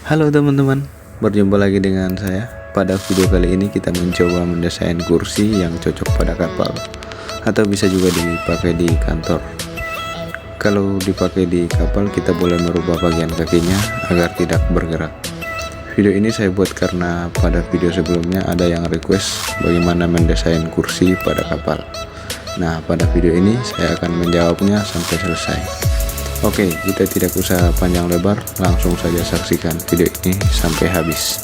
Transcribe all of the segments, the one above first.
Halo teman-teman, berjumpa lagi dengan saya. Pada video kali ini kita mencoba mendesain kursi yang cocok pada kapal, atau bisa juga dipakai di kantor. Kalau dipakai di kapal, kita boleh merubah bagian kakinya agar tidak bergerak. Video ini saya buat karena pada video sebelumnya ada yang request bagaimana mendesain kursi pada kapal. Nah, pada video ini saya akan menjawabnya sampai selesai. Oke, kita tidak usah panjang lebar, langsung saja saksikan video ini sampai habis.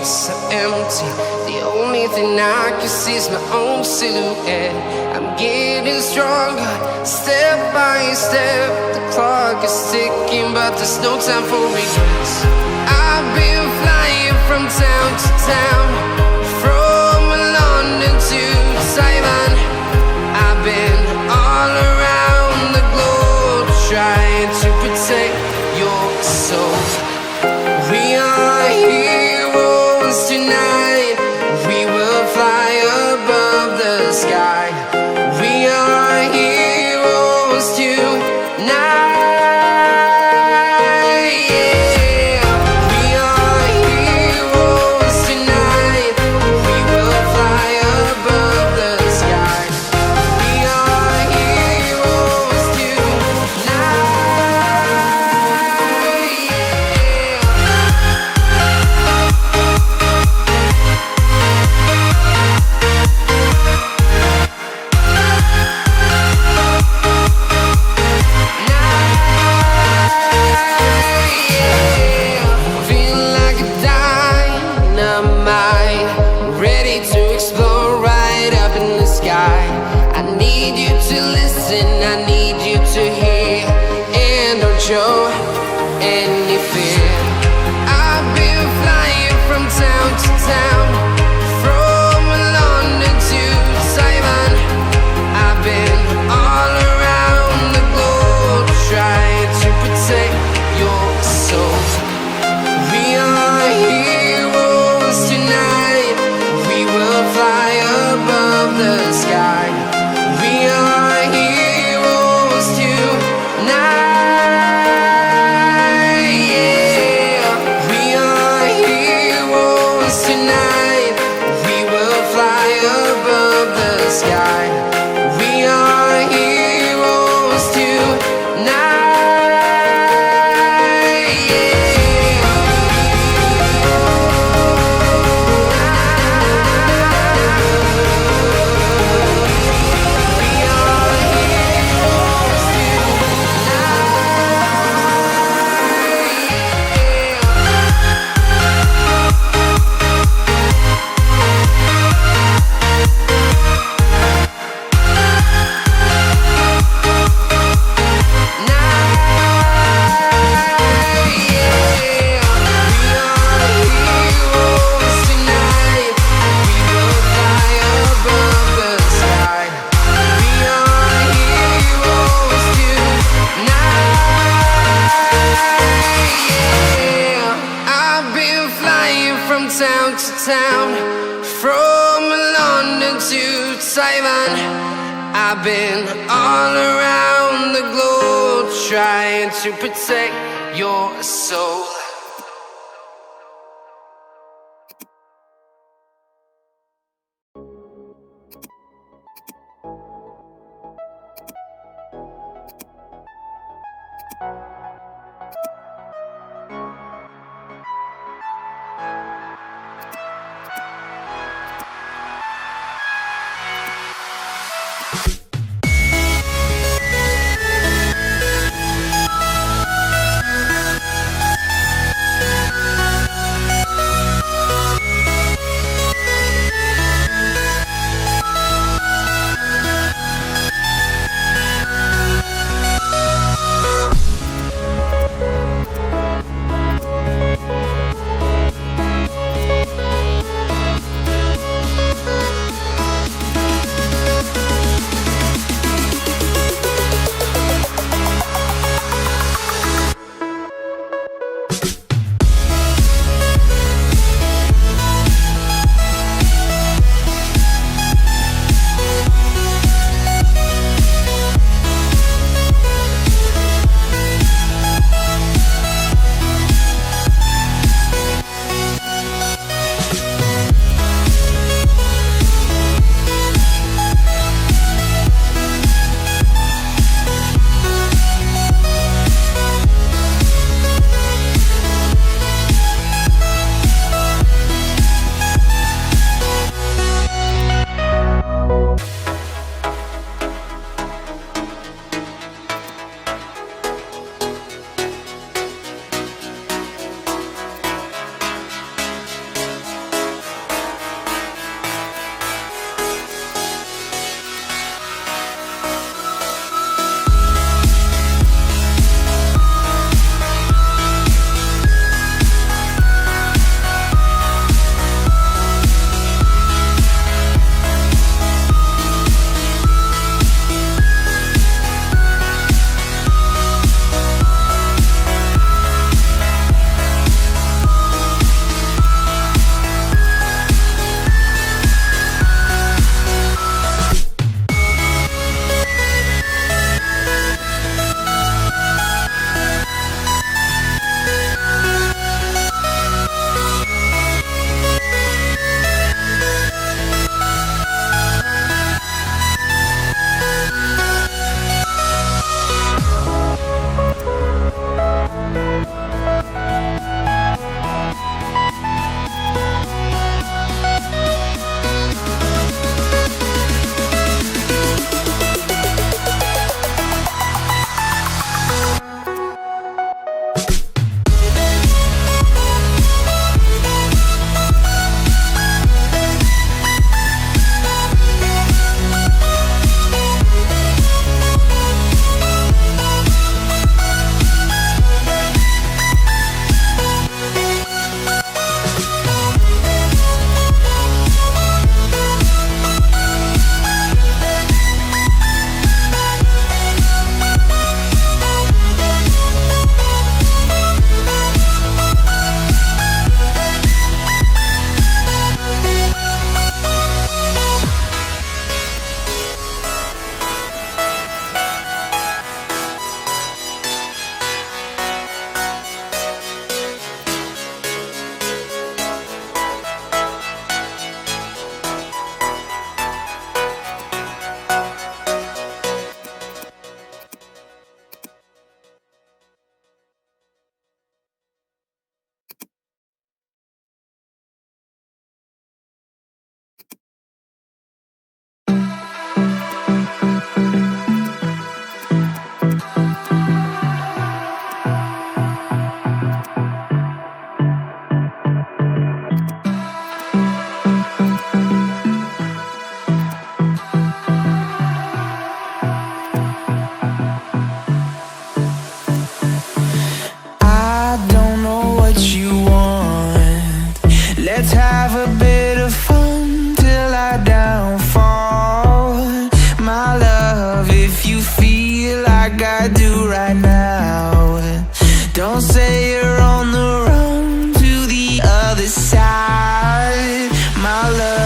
so empty. The only thing I can see is my own silhouette. I'm getting stronger, step by step. The clock is ticking, but there's no time for regrets. I've been flying from town to town, from London to Taiwan. I've been all around the globe, trying to protect your soul. We are heroes tonight. We will fly above the sky. We are heroes tonight. Show any fear. I've been flying from town to town, from London to Taiwan. I've been all around the globe, trying to protect your soul. We are heroes tonight. We will fly above the sky. We are heroes tonight. Town to town, from London to Taiwan. I've been all around the globe, trying to protect your soul. Let's have a bit of fun till I downfall. My love, if you feel like I do right now, don't say you're on the run to the other side, my love.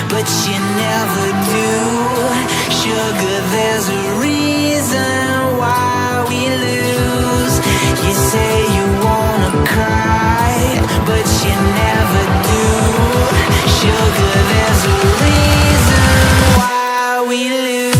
But you never do. Sugar, there's a reason why we lose. You say you wanna cry, but you never do. Sugar, there's a reason why we lose.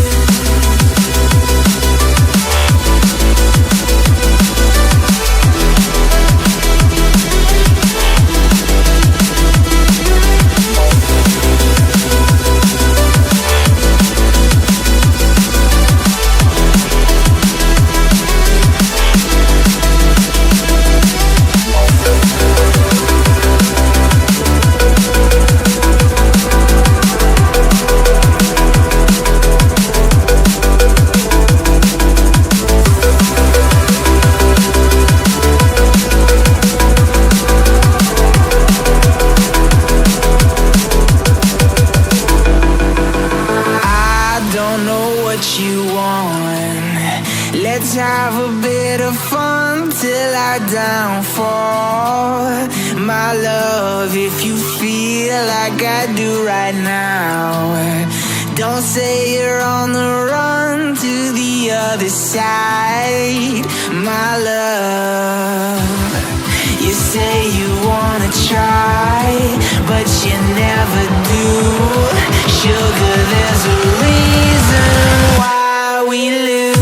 Let's have a bit of fun till I downfall. My love, if you feel like I do right now, don't say you're on the run to the other side, my love. You say you wanna try, but you never do. Sugar, there's a reason why we lose.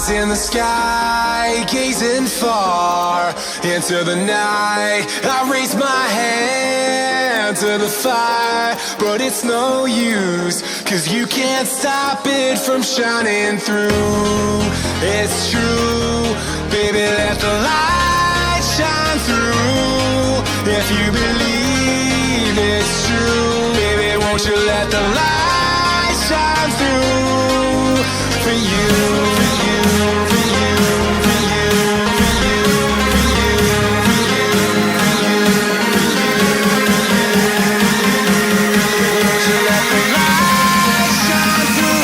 In the sky, gazing far into the night, I raise my hand to the fire, but it's no use, 'cause you can't stop it from shining through. It's true, baby, let the light shine through. If you believe it's true, baby, won't you let the light shine through for you, for you, for you, for you, for you, for you, for you, for you, won't you let the light shine through?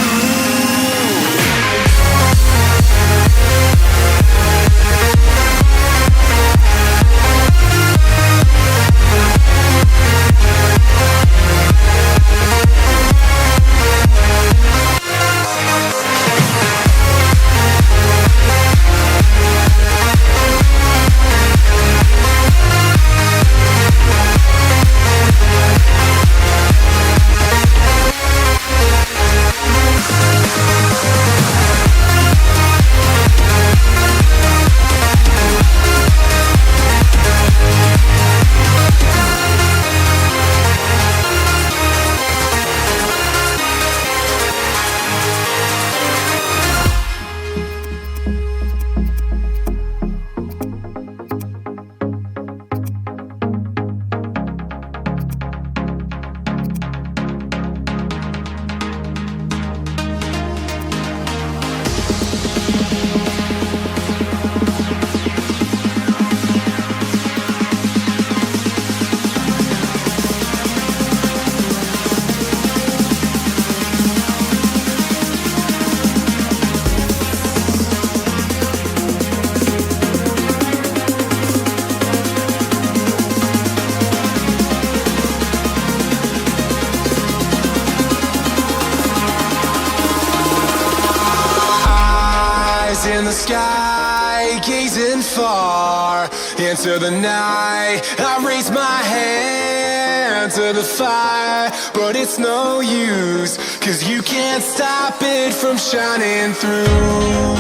sky, gazing far into the night. I raise my hand to the fire, but it's no use, 'cause you can't stop it from shining through.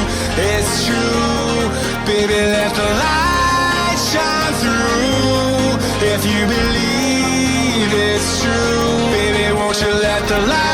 It's true, baby, let the light shine through. If you believe it's true, baby, won't you let the light